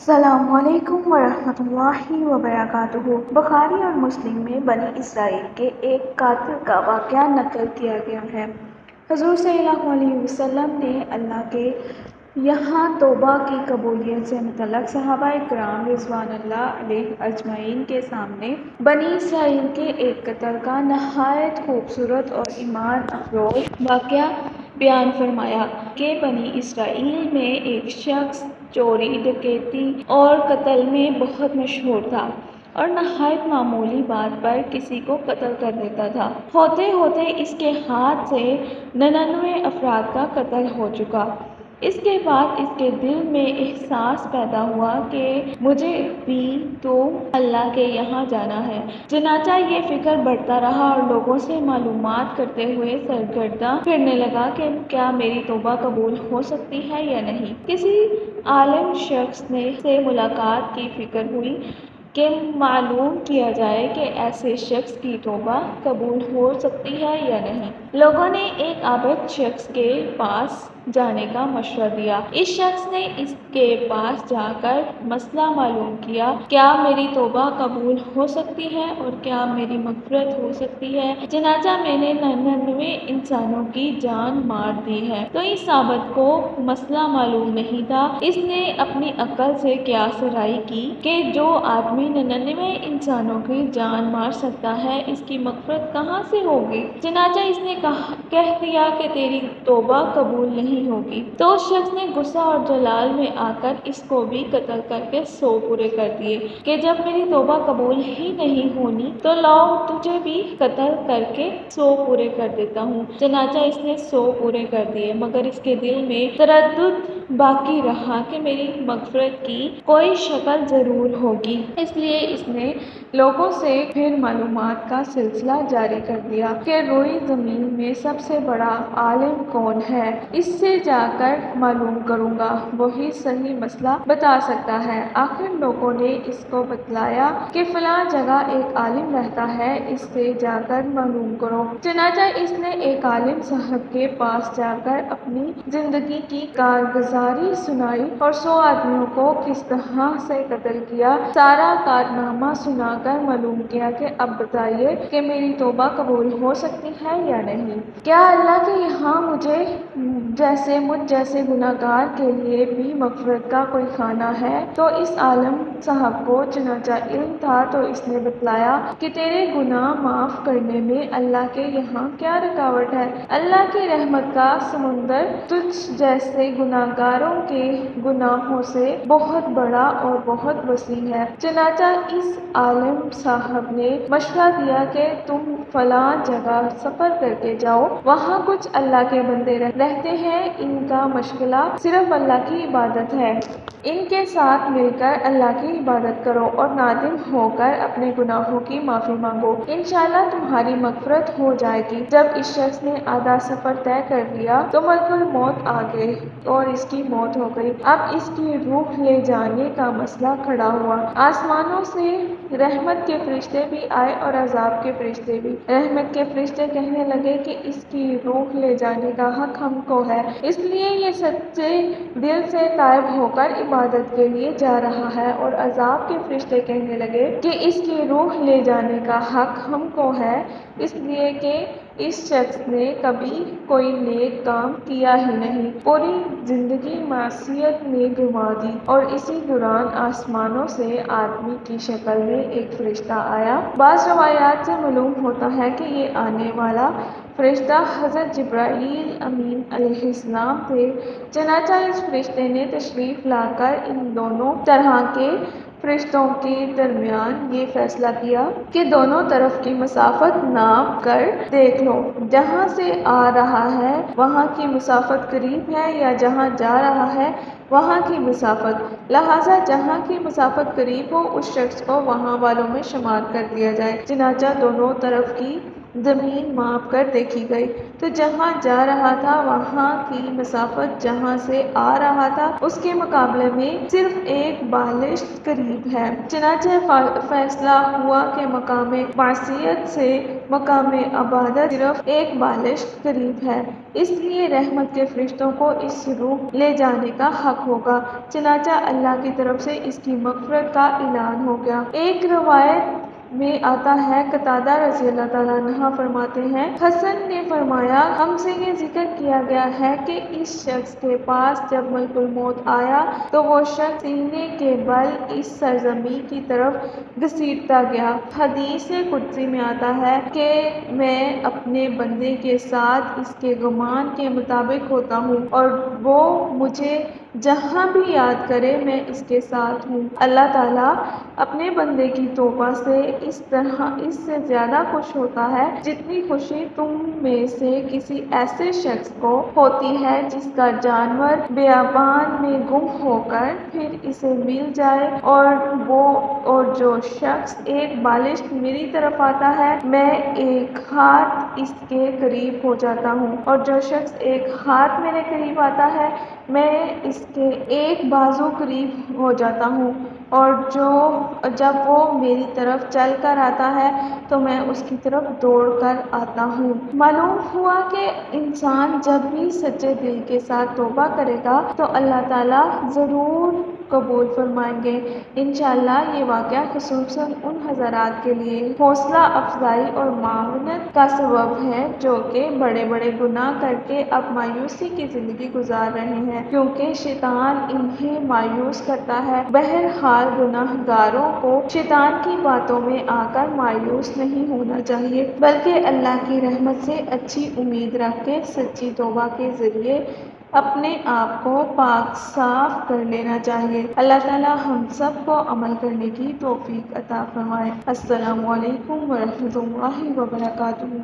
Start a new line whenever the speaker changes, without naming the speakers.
السلام علیکم ورحمۃ اللہ وبرکاتہ۔ بخاری اور مسلم میں بنی اسرائیل کے ایک قاتل کا واقعہ نقل کیا گیا ہے۔ حضور صلی اللہ علیہ وسلم نے اللہ کے یہاں توبہ کی قبولیت سے متعلق صحابہ کرام رضوان اللہ علیہم اجمعین کے سامنے بنی اسرائیل کے ایک قتل کا نہایت خوبصورت اور ایمان افروز واقعہ بیان فرمایا کہ بنی اسرائیل میں ایک شخص چوری، ڈکیتی اور قتل میں بہت مشہور تھا اور نہایت معمولی بات پر کسی کو قتل کر دیتا تھا۔ ہوتے ہوتے اس کے ہاتھ سے 99 افراد کا قتل ہو چکا۔ اس کے بعد اس کے دل میں احساس پیدا ہوا کہ مجھے بھی تو اللہ کے یہاں جانا ہے۔ چنانچہ یہ فکر بڑھتا رہا اور لوگوں سے معلومات کرتے ہوئے سرگرداں پھرنے لگا کہ کیا میری توبہ قبول ہو سکتی ہے یا نہیں۔ کسی عالم شخص سے ملاقات کی فکر ہوئی کہ معلوم کیا جائے کہ ایسے شخص کی توبہ قبول ہو سکتی ہے یا نہیں۔ لوگوں نے ایک عابد شخص کے پاس جانے کا مشورہ دیا۔ اس شخص نے اس کے پاس جا کر مسئلہ معلوم کیا، کیا میری توبہ قبول ہو سکتی ہے اور کیا میری مغفرت ہو سکتی ہے؟ چنانچہ میں نے 99 انسانوں کی جان مار دی ہے۔ تو اس عابد کو مسئلہ معلوم نہیں تھا۔ اس نے اپنی عقل سے قیاس رائے کی کہ جو آدمی 99 انسانوں کی جان مار سکتا ہے، اس کی مغفرت کہاں سے ہوگی؟ چنانچہ اس نے کہہ دیا کہ تیری توبہ قبول نہیں ہوگی۔ تو اس شخص نے غصہ اور جلال میں آ کر اس کو بھی قتل کر کے 100 پورے کر دیے کہ جب میری توبہ قبول ہی نہیں ہونی تو لاؤ تجھے بھی قتل کر کے 100 پورے کر دیتا ہوں۔ چنانچہ اس نے 100 پورے کر دیے، مگر اس کے دل میں تردد باقی رہا کہ میری مغفرت کی کوئی شکل ضرور ہوگی۔ اس لیے اس نے لوگوں سے پھر معلومات کا سلسلہ جاری کر دیا کہ روئی زمین میں سب سے بڑا عالم کون ہے، اس سے جا کر معلوم کروں گا، وہی صحیح مسئلہ بتا سکتا ہے۔ آخر لوگوں نے اس کو بتلایا کہ فلاں جگہ ایک عالم رہتا ہے، اس سے جا کر معلوم کرو۔ چنانچہ اس نے ایک عالم صاحب کے پاس جا کر اپنی زندگی کی کارگزاری سنائی اور 100 آدمیوں کو کس طرح سے قتل کیا، سارا کارنامہ سنا کر معلوم کیا کہ اب بتائیے کہ میری توبہ قبول ہو سکتی ہے یا نہیں۔ کیا اللہ کے یہاں مجھ جیسے گناہگار کے لیے بھی مغفرت کا کوئی خانہ ہے؟ تو اس عالم صاحب کو چنانچہ علم تھا تو اس نے بتلایا کہ تیرے گناہ معاف کرنے میں اللہ کے یہاں کیا رکاوٹ ہے؟ اللہ کی رحمت کا سمندر تجھ جیسے گناہگاروں کے گناہوں سے بہت بڑا اور بہت وسیع ہے۔ چنانچہ اس عالم صاحب نے مشورہ دیا کہ تم فلاں جگہ سفر کر کے جاؤ، وہاں کچھ اللہ کے بندے رہتے ہیں، ان کا مشغلہ صرف اللہ کی عبادت ہے، ان کے ساتھ مل کر اللہ کی عبادت کرو اور نادم ہو کر اپنے گناہوں کی معافی مانگو، انشاءاللہ تمہاری مغفرت ہو جائے گی۔ جب اس شخص نے آدھا سفر طے کر لیا تو ملک الموت آ گئے اور اس کی موت ہو گئی۔ اب اس کی روح لے جانے کا مسئلہ کھڑا ہوا۔ آسمانوں سے رحمت کے فرشتے بھی آئے اور عذاب کے فرشتے بھی۔ رحمت کے فرشتے کہنے لگے کہ اس کی روح لے جانے کا حق ہم کو ہے، اس لیے یہ سچے دل سے تائب ہو کر عبادت کے لیے جا رہا ہے، اور عذاب کے فرشتے کہنے لگے کہ اس کی روح لے جانے کا حق ہم کو ہے، اس لیے کہ اس شخص نے کبھی کوئی نیک کام کیا ہی نہیں، پوری زندگی معصیت میں گنوا دی۔ اور اسی دوران آسمانوں سے آدمی کی شکل میں ایک فرشتہ آیا۔ بعض روایات سے معلوم ہوتا ہے کہ یہ آنے والا فرشتہ حضرت جبرائیل امین علیہ السلام تھے۔ چنانچہ اس فرشتے نے تشریف لا کر ان دونوں طرح کے فرشتوں کے درمیان یہ فیصلہ کیا کہ دونوں طرف کی مسافت ناپ کر دیکھ لو، جہاں سے آ رہا ہے وہاں کی مسافت قریب ہے یا جہاں جا رہا ہے وہاں کی مسافت، لہٰذا جہاں کی مسافت قریب ہو اس شخص کو وہاں والوں میں شمار کر دیا جائے۔ چنانچہ دونوں طرف کی زمین ماپ کر دیکھی گئی تو جہاں جا رہا تھا وہاں کی مسافت جہاں سے آ رہا تھا اس کے مقابلے میں صرف ایک بالشت قریب ہے۔ چنانچہ فیصلہ ہوا کہ مقام معصیت سے مقام عبادت صرف ایک بالشت قریب ہے، اس لیے رحمت کے فرشتوں کو اس روح لے جانے کا حق ہوگا۔ چنانچہ اللہ کی طرف سے اس کی مغفرت کا اعلان ہو گیا۔ ایک روایت میں آتا ہے، قتادہ رضی اللہ تعالیٰ عنہ فرماتے ہیں، حسن نے فرمایا، ہم سے یہ ذکر کیا گیا ہے کہ اس شخص کے پاس جب ملک الموت آیا تو وہ شخص سینے کے بل اس سرزمین کی طرف گھسیٹتا گیا۔ حدیث قدسی میں آتا ہے کہ میں اپنے بندے کے ساتھ اس کے گمان کے مطابق ہوتا ہوں اور وہ مجھے جہاں بھی یاد کرے میں اس کے ساتھ ہوں۔ اللہ تعالیٰ اپنے بندے کی توبہ سے اس سے زیادہ خوش ہوتا ہے جتنی خوشی تم میں سے کسی ایسے شخص کو ہوتی ہے جس کا جانور بیابان میں گم ہو کر پھر اسے مل جائے، اور جو شخص ایک بالشت میری طرف آتا ہے میں ایک ہاتھ اس کے قریب ہو جاتا ہوں، اور جو شخص ایک ہاتھ میرے قریب آتا ہے میں اس کے ایک بازو قریب ہو جاتا ہوں، اور جب وہ میری طرف چل کر آتا ہے تو میں اس کی طرف دوڑ کر آتا ہوں۔ معلوم ہوا کہ انسان جب بھی سچے دل کے ساتھ توبہ کرے گا تو اللہ تعالیٰ ضرور قبول فرمائیں گے۔ انشاءاللہ یہ واقعہ خصوصاً ان حضرات کے لیے حوصلہ افزائی اور معاونت کا سبب ہے جو کہ بڑے بڑے گناہ کر کے اب مایوسی کی زندگی گزار رہے ہیں، کیونکہ شیطان انہیں مایوس کرتا ہے۔ بہرحال گناہ گاروں کو شیطان کی باتوں میں آ کر مایوس نہیں ہونا چاہیے، بلکہ اللہ کی رحمت سے اچھی امید رکھ کے سچی توبہ کے ذریعے اپنے آپ کو پاک صاف کر لینا چاہیے۔ اللہ تعالیٰ ہم سب کو عمل کرنے کی توفیق عطا فرمائے۔ السلام علیکم ورحمۃ اللہ وبرکاتہ۔